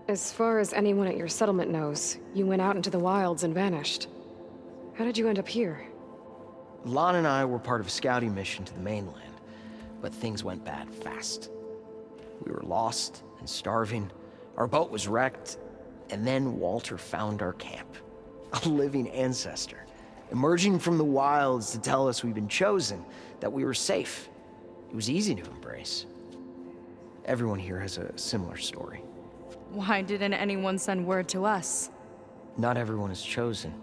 As far as anyone at your settlement knows, you went out into the wilds and vanished. How did you end up here? Lon and I were part of a scouting mission to the mainland, but things went bad fast. We were lost and starving, our boat was wrecked, and then Walter found our camp. A living ancestor, emerging from the wilds to tell us we'd been chosen, that we were safe. It was easy to embrace. Everyone here has a similar story. Why didn't anyone send word to us? Not everyone is chosen.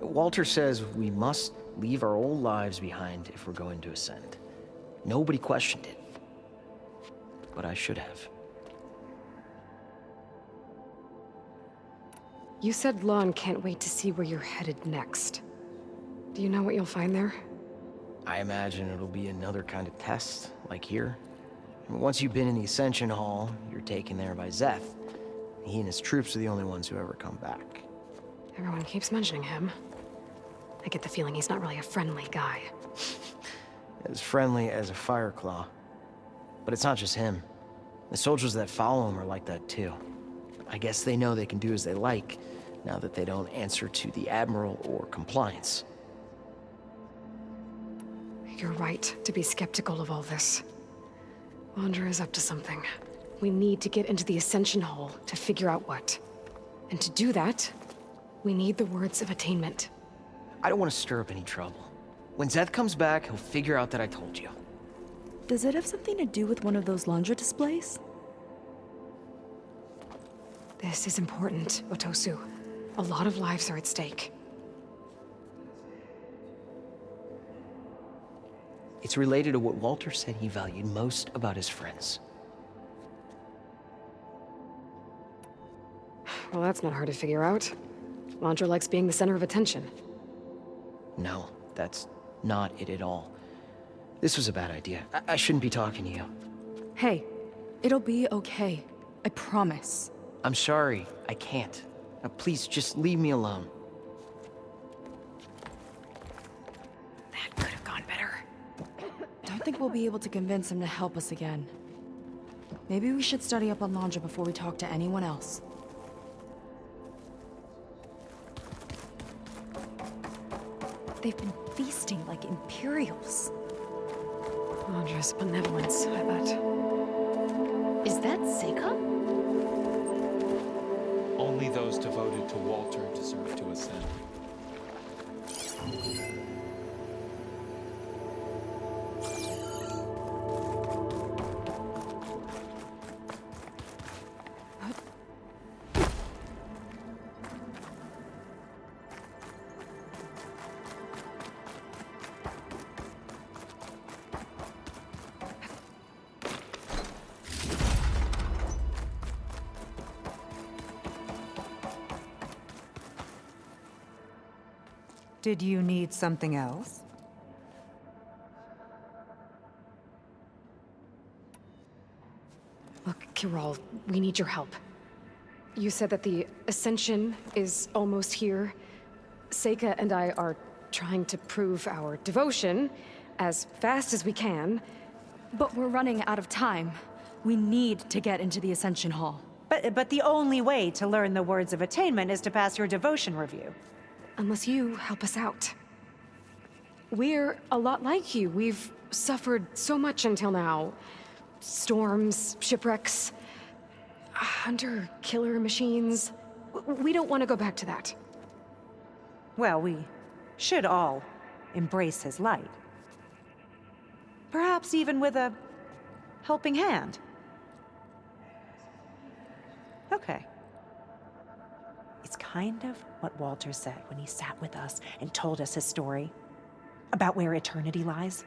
Walter says we must leave our old lives behind if we're going to ascend. Nobody questioned it. But I should have. You said Lon can't wait to see where you're headed next. Do you know what you'll find there? I imagine it'll be another kind of test, like here. Once you've been in the Ascension Hall, you're taken there by Zeth. He and his troops are the only ones who ever come back. Everyone keeps mentioning him. I get the feeling he's not really a friendly guy. As friendly as a Fireclaw. But it's not just him. The soldiers that follow him are like that too. I guess they know they can do as they like, now that they don't answer to the Admiral or Compliance. You're right to be skeptical of all this. Wander is up to something. We need to get into the Ascension Hall to figure out what. And to do that, we need the words of attainment. I don't want to stir up any trouble. When Zeth comes back, he'll figure out that I told you. Does it have something to do with one of those laundry displays? This is important, Otosu. A lot of lives are at stake. It's related to what Walter said he valued most about his friends. Well, that's not hard to figure out. Wander likes being the center of attention. No, that's not it at all. This was a bad idea. I shouldn't be talking to you. Hey, it'll be okay. I promise. I'm sorry, I can't. Now, please, just leave me alone. That could have gone better. Don't think we'll be able to convince him to help us again. Maybe we should study up on Landra before we talk to anyone else. They've been feasting like Imperials. Wandra's benevolence, I bet. Is that Seika? Only those devoted to Walter deserve to ascend. Did you need something else? Look, Kirol, we need your help. You said that the Ascension is almost here. Seika and I are trying to prove our devotion as fast as we can. But we're running out of time. We need to get into the Ascension Hall. But the only way to learn the words of attainment is to pass your devotion review. Unless you help us out. We're a lot like you. We've suffered so much until now. Storms, shipwrecks, hunter-killer machines. We don't want to go back to that. Well, we should all embrace his light. Perhaps even with a helping hand. Okay. It's kind of what Walter said when he sat with us and told us his story about where eternity lies.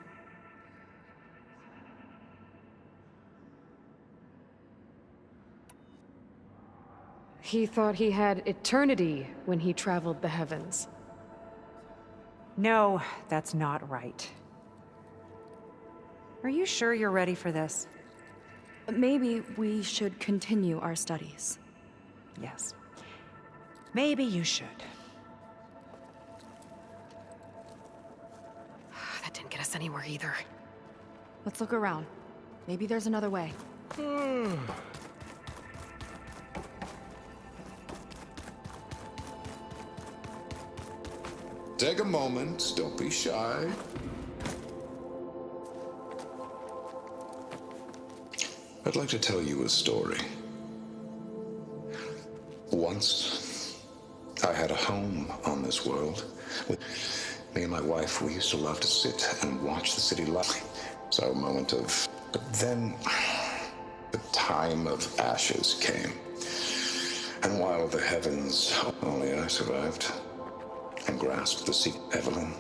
He thought he had eternity when he traveled the heavens. No, that's not right. Are you sure you're ready for this? Maybe we should continue our studies. Yes. Maybe you should. That didn't get us anywhere either. Let's look around. Maybe there's another way. Take a moment, don't be shy. I'd like to tell you a story. Once, I had a home on this world. Me and my wife, we used to love to sit and watch the city light. It's our moment of... But then, the time of ashes came. And while the heavens, only I survived and grasped the seat. Evelyn,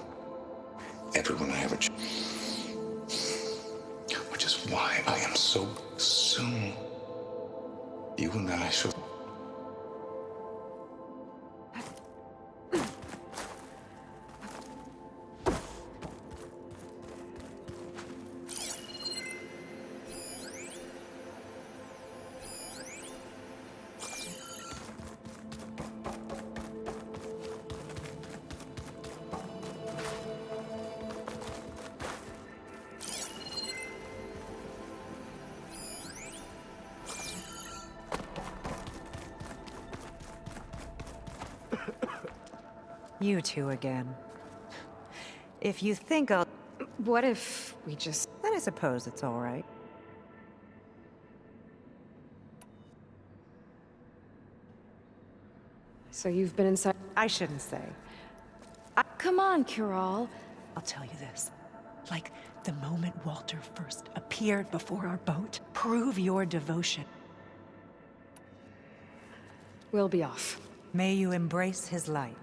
everyone I ever... Which is why I am so soon. You and I shall... You two again. If you think I'll... What if we just... Then I suppose it's all right. So you've been inside... I shouldn't say. Come on, Cural. I'll tell you this. Like the moment Walter first appeared before our boat, prove your devotion. We'll be off. May you embrace his light.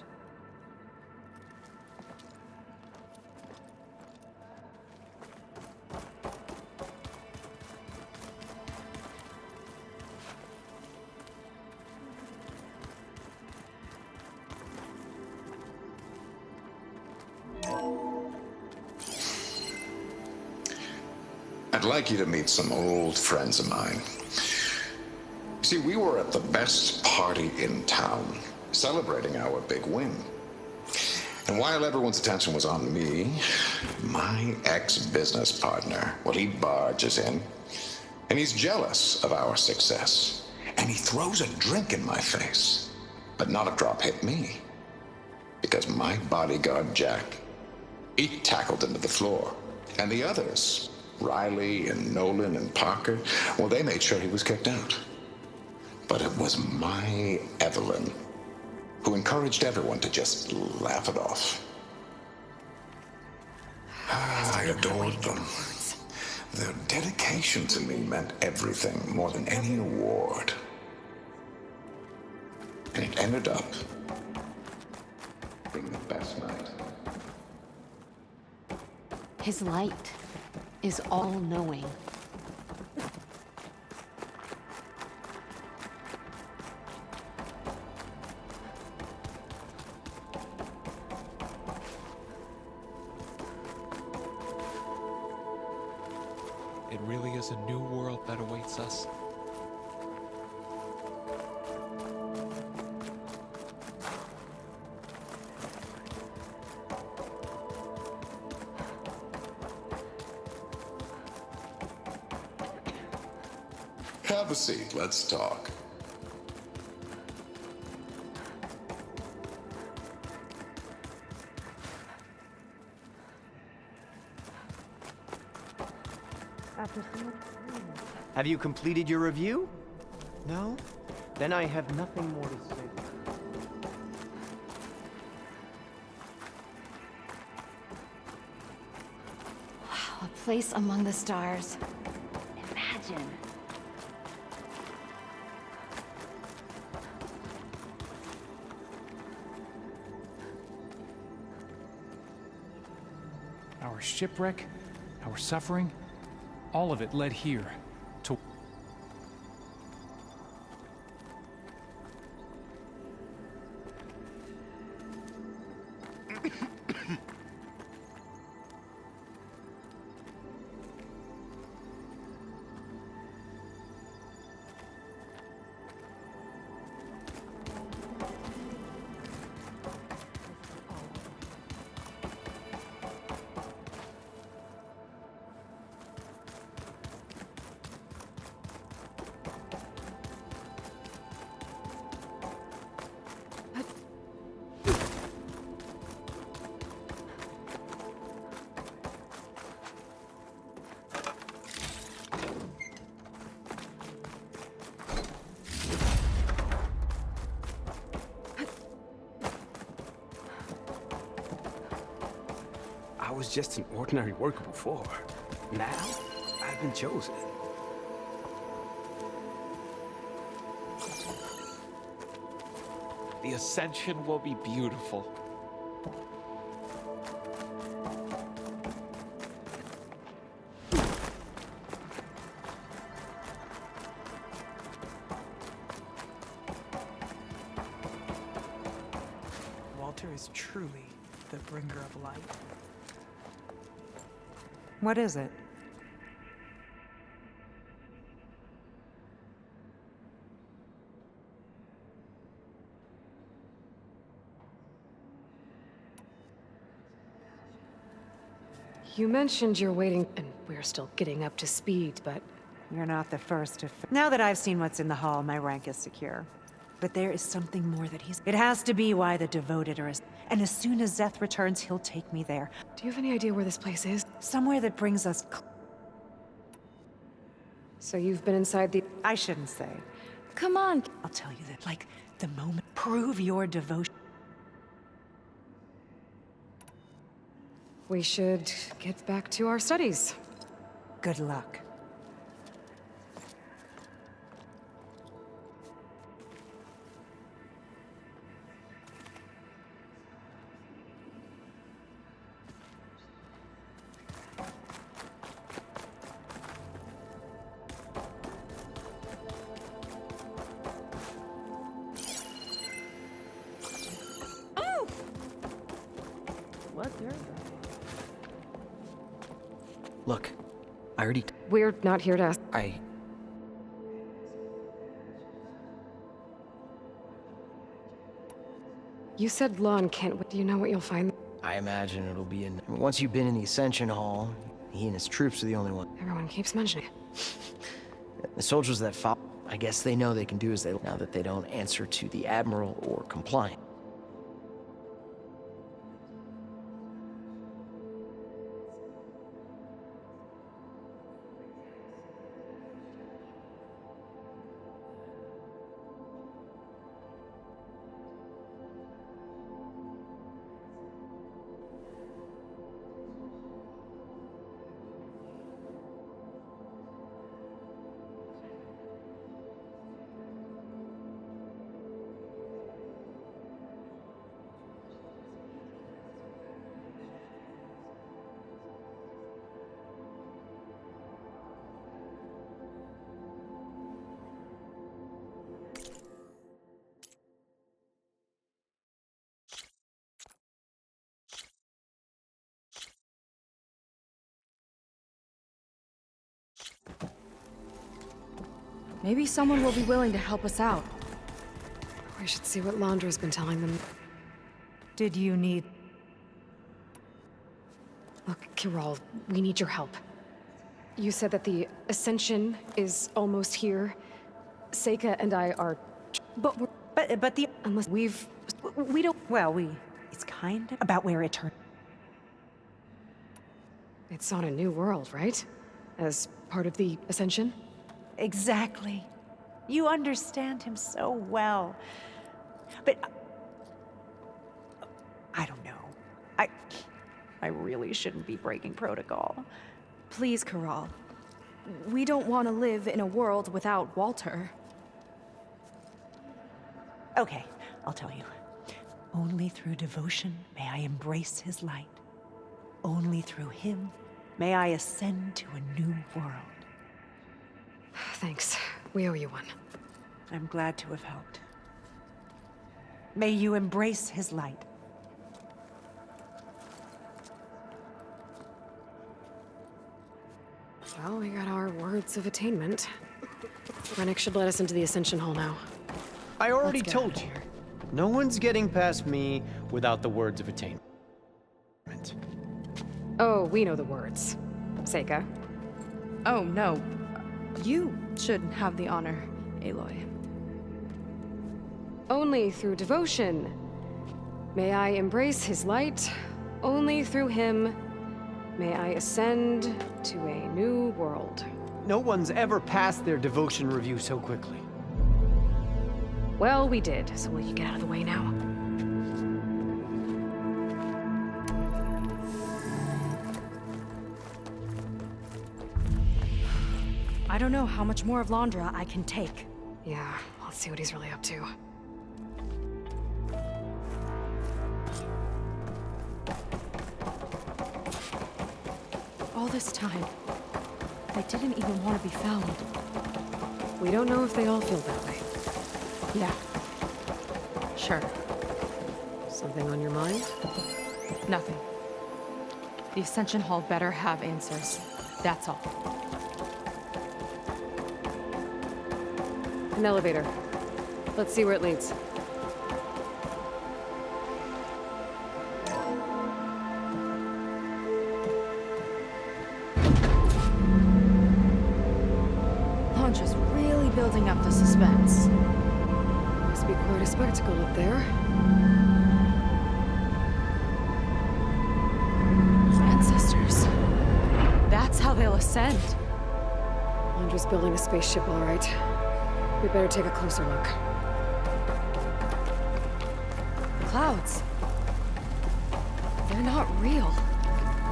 I'd like you to meet some old friends of mine. See, we were at the best party in town, celebrating our big win. And while everyone's attention was on me, my ex-business partner, well, he barges in, and he's jealous of our success. And he throws a drink in my face, but not a drop hit me. Because my bodyguard, Jack, he tackled him to the floor. And the others, Riley and Nolan and Parker, well, they made sure he was kicked out. But it was my Evelyn who encouraged everyone to just laugh it off. I adored them. Their dedication to me meant everything, more than any award. And it ended up being the best night. His light is all-knowing. It really is a new world that awaits us. Have a seat, let's talk. Have you completed your review? No? Then I have nothing more to say. A place among the stars. Imagine. Our shipwreck, our suffering, all of it led here, to... was just an ordinary worker before. Now, I've been chosen. The ascension will be beautiful. Walter is truly the bringer of light. What is it? You mentioned you're waiting, and we're still getting up to speed, but You're not the first to... Now that I've seen what's in the hall, my rank is secure. But there is something more that he's... It has to be why the devoted are... And as soon as Zeth returns, he'll take me there. do you have any idea where this place is? Somewhere that brings us... So you've been inside the... I shouldn't say. Come on. I'll tell you that, like, the moment... Prove your devotion. We should get back to our studies. Good luck. Look, I already... We're not here to ask. You said Lon can't... Do you know what you'll find? I imagine it'll be in... Once you've been in the Ascension Hall, he and his troops are the only one. Everyone keeps mentioning it. The soldiers that fought, I guess they know they can do as they... Now that they don't answer to the Admiral or compliant. Maybe someone will be willing to help us out. We should see what Londra's been telling them. Did you need... Look, Kirol, we need your help. You said that the Ascension is almost here. Seika and I are... But the... Unless we don't... Well, it's kind of about where it turned. It's on a new world, right? As part of the Ascension? Exactly. You understand him so well. But... I don't know. I really shouldn't be breaking protocol. Please, Corral. We don't want to live in a world without Walter. Okay, I'll tell you. Only through devotion may I embrace his light. Only through him may I ascend to a new world. Thanks. We owe you one. I'm glad to have helped. May you embrace his light. Well, we got our words of attainment. Rennick should let us into the Ascension Hall now. I already Let's get out told of you. here. No one's getting past me without the words of attainment. Oh, we know the words. Seika. Oh, no. You should have the honor, Aloy. Only through devotion may I embrace his light. Only through him may I ascend to a new world. No one's ever passed their devotion review so quickly. Well, we did, so will you get out of the way now? I don't know how much more of Londra I can take. Yeah, let's see what he's really up to. All this time, they didn't even want to be found. We don't know if they all feel that way. Yeah. Sure. Something on your mind? Nothing. The Ascension Hall better have answers. That's all. An elevator. Let's see where it leads. Londra's really building up the suspense. Must be quite a spectacle up there. Ancestors. That's how they'll ascend. Londra's building a spaceship, all right. We better take a closer look. Clouds. They're not real.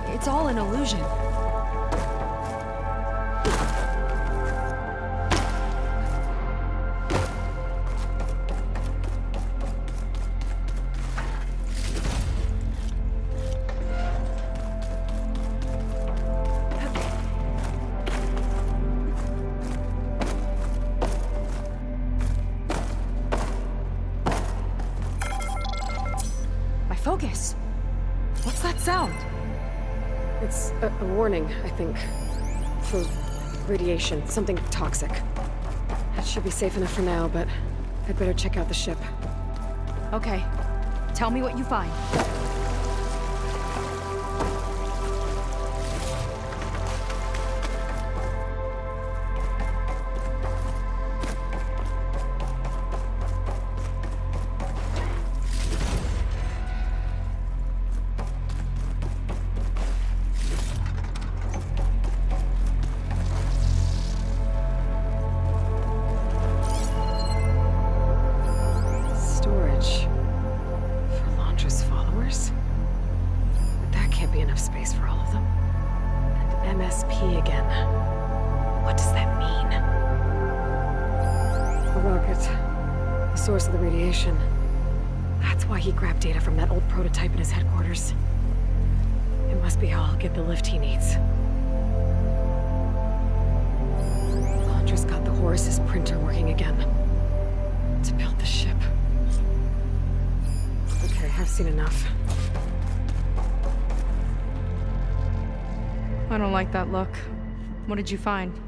It's all an illusion. Focus. What's that sound? It's a warning, I think. For radiation, something toxic. It should be safe enough for now, but I'd better check out the ship. Okay. Tell me what you find. Source of the radiation. That's why he grabbed data from that old prototype in his headquarters. It must be how I'll get the lift he needs. Londra's got the Horus's printer working again. To build the ship. Okay, I've seen enough. I don't like that look. What did you find?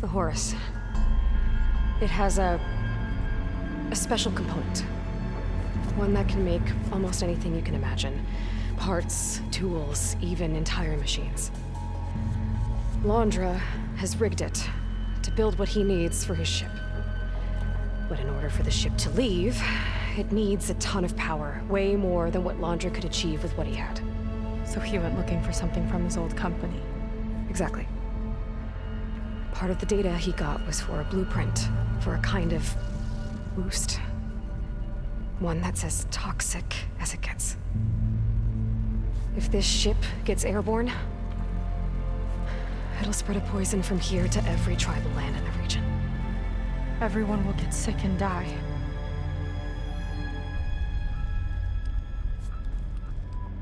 The Horus. It has a special component. One that can make almost anything you can imagine. Parts, tools, even entire machines. Londra has rigged it to build what he needs for his ship. But in order for the ship to leave, it needs a ton of power, way more than what Londra could achieve with what he had. So he went looking for something from his old company. Exactly. Part of the data he got was for a blueprint, for a kind of boost. One that's as toxic as it gets. If this ship gets airborne, it'll spread a poison from here to every tribal land in the region. Everyone will get sick and die.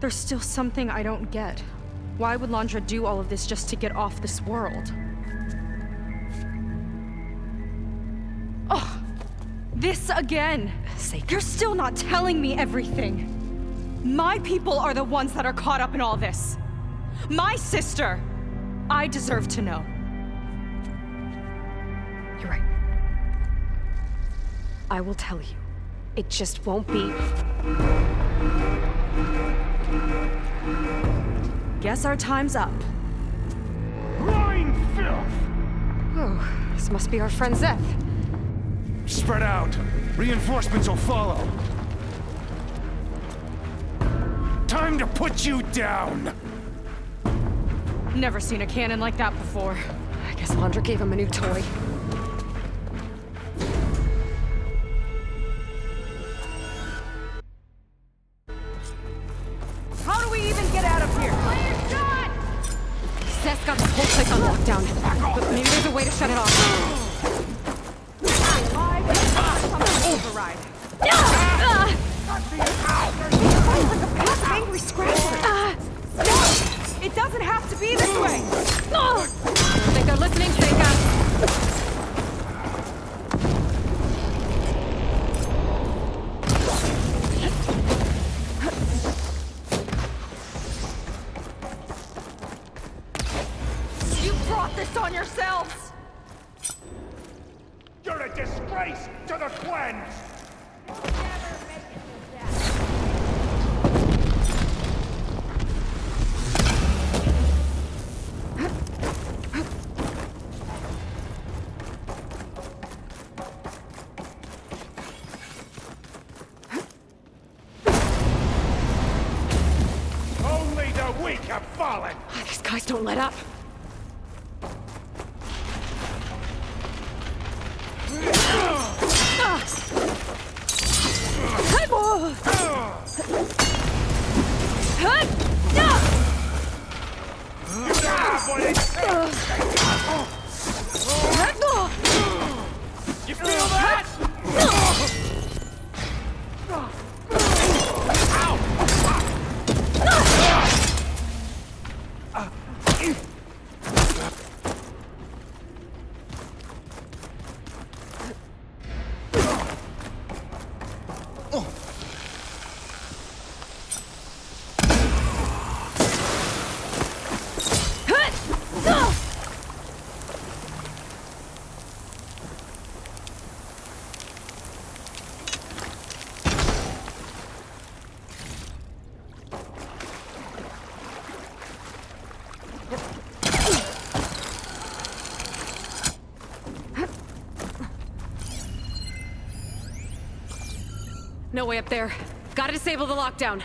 There's still something I don't get. Why would Londra do all of this just to get off this world? Oh, this again! You're still not telling me everything. My people are the ones that are caught up in all this. My sister! I deserve to know. You're right. I will tell you. It just won't be... Guess our time's up. Blind filth! Oh, this must be our friend Zeth. Spread out. Reinforcements will follow. Time to put you down! Never seen a cannon like that before. I guess Londra gave him a new toy. How do we even get out of here? lockdown. But maybe there's a way to shut it off. Override. Angry scratcher. It doesn't have to be this way. I don't think they're listening, Seika. You brought this on yourselves. You're a disgrace to the cleanse! Only the weak have fallen! These guys don't let up. You feel that? No way up there. Gotta disable the lockdown.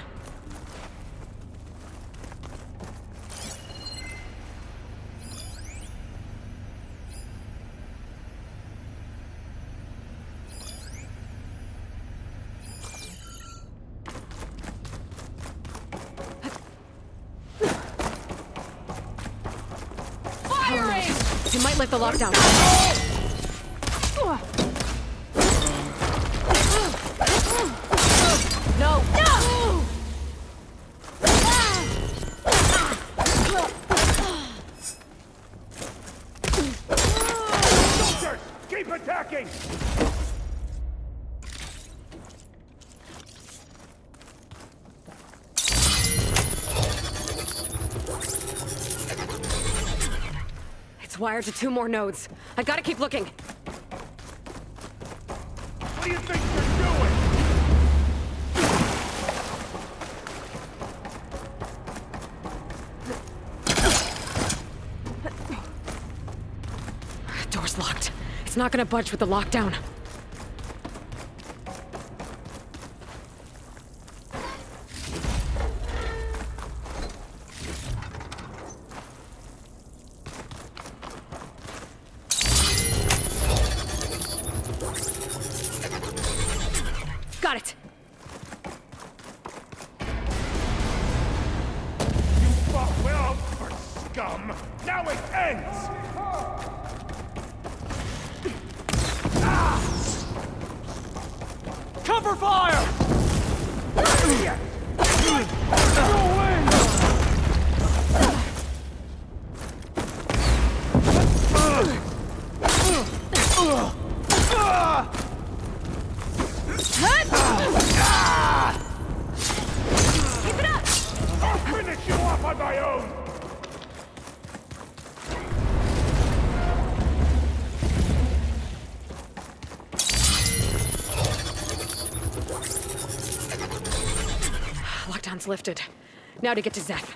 Firing! It might lift the lockdown. No! No! Soldiers, keep attacking! It's wired to 2 more nodes. I gotta keep looking. What do you think you're doing? Door's locked. It's not gonna budge with the lockdown. Got it. You fought well for scum! Now it ends! Cover fire! Keep it up! I'll finish you off on my own! Lockdown's lifted. Now to get to Zeth.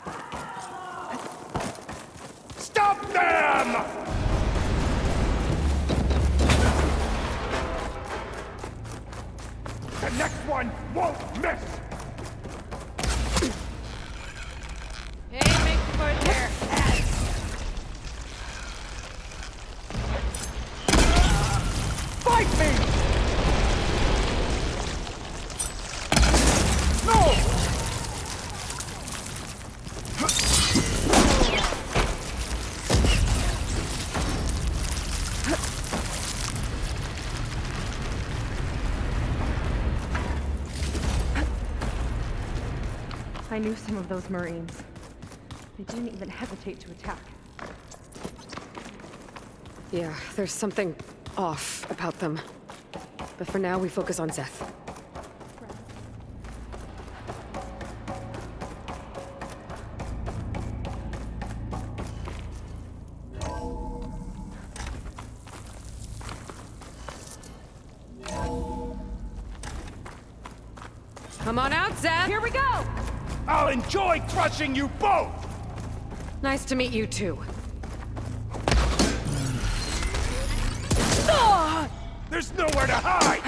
Stop them! The next one won't miss! Hey, make the foot there. Fight me! No! I knew some of those Marines. They didn't even hesitate to attack. Yeah, there's something off about them. But for now, we focus on Zeth. Come on out, Zeth! Here we go! I'll enjoy crushing you both! Nice to meet you, too. There's nowhere to hide!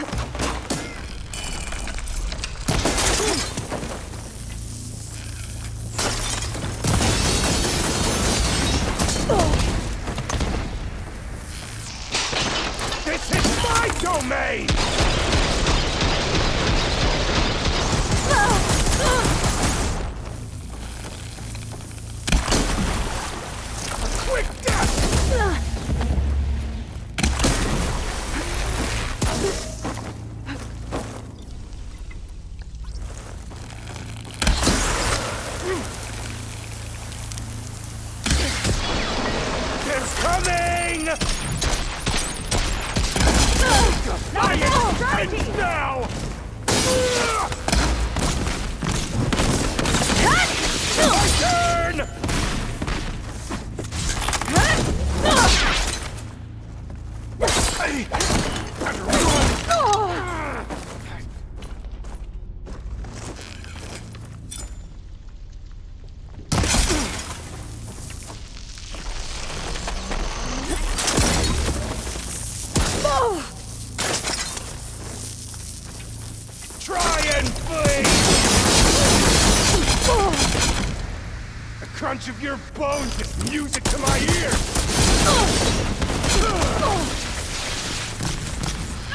This is my domain! A quick death! Coming! Ends now! My turn! Try and flee! The crunch of your bones is music to my ears!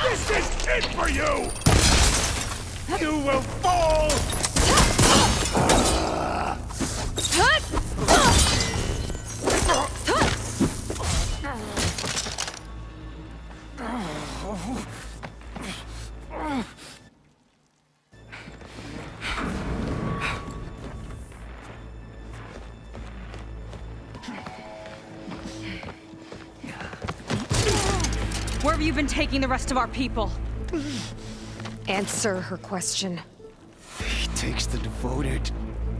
This is it for you! You will fall! Where have you been taking the rest of our people? Answer her question. He takes the devoted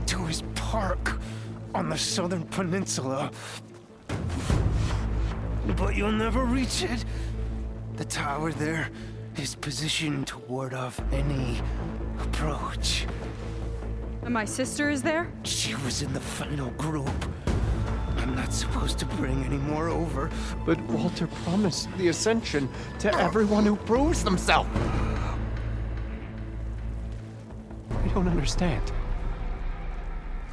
to his park on the southern peninsula. But you'll never reach it. The tower there is positioned to ward off any approach. And my sister is there? She was in the final group. I'm not supposed to bring any more over. But Walter promised the Ascension to everyone who proves themselves. I don't understand.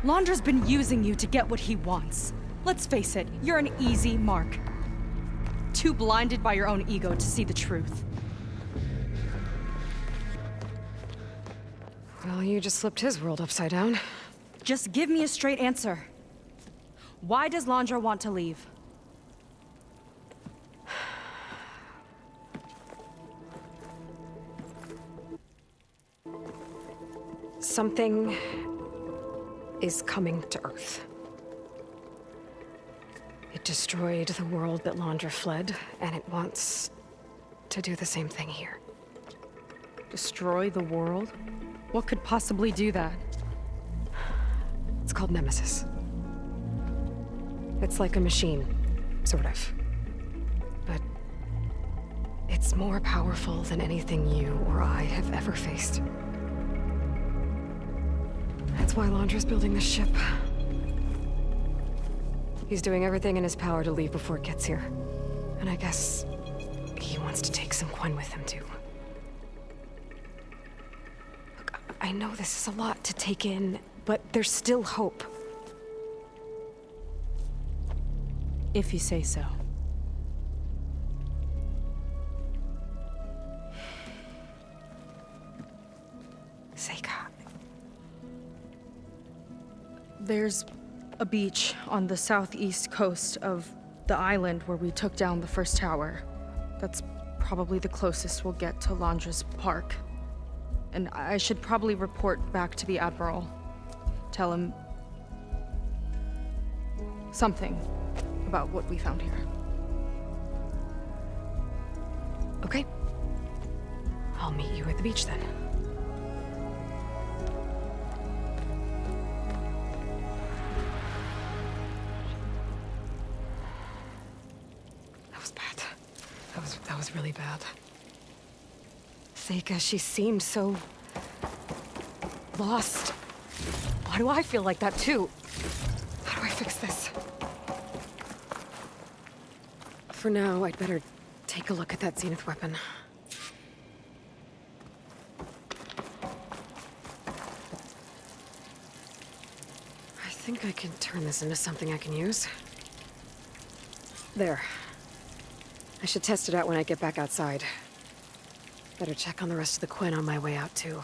Londra's been using you to get what he wants. Let's face it, you're an easy mark. Too blinded by your own ego to see the truth. Well, you just flipped his world upside down. Just give me a straight answer. Why does Londra want to leave? Something is coming to Earth. It destroyed the world that Londra fled, and it wants to do the same thing here. Destroy the world? What could possibly do that? It's called Nemesis. It's like a machine, sort of. But it's more powerful than anything you or I have ever faced. That's why Londra's building this ship. He's doing everything in his power to leave before it gets here. And I guess he wants to take some Quen with him, too. Look, I know this is a lot to take in, but there's still hope. If you say so. Seika. There's a beach on the southeast coast of the island where we took down the first tower. That's probably the closest we'll get to Londra's park. And I should probably report back to the Admiral. tell him something about what we found here. Okay. I'll meet you at the beach then. That was bad. That was really bad. Seika, she seemed so lost. Why do I feel like that too? How do I fix this? For now, I'd better take a look at that Zenith weapon. I think I can turn this into something I can use. There. I should test it out when I get back outside. Better check on the rest of the Quinn on my way out, too.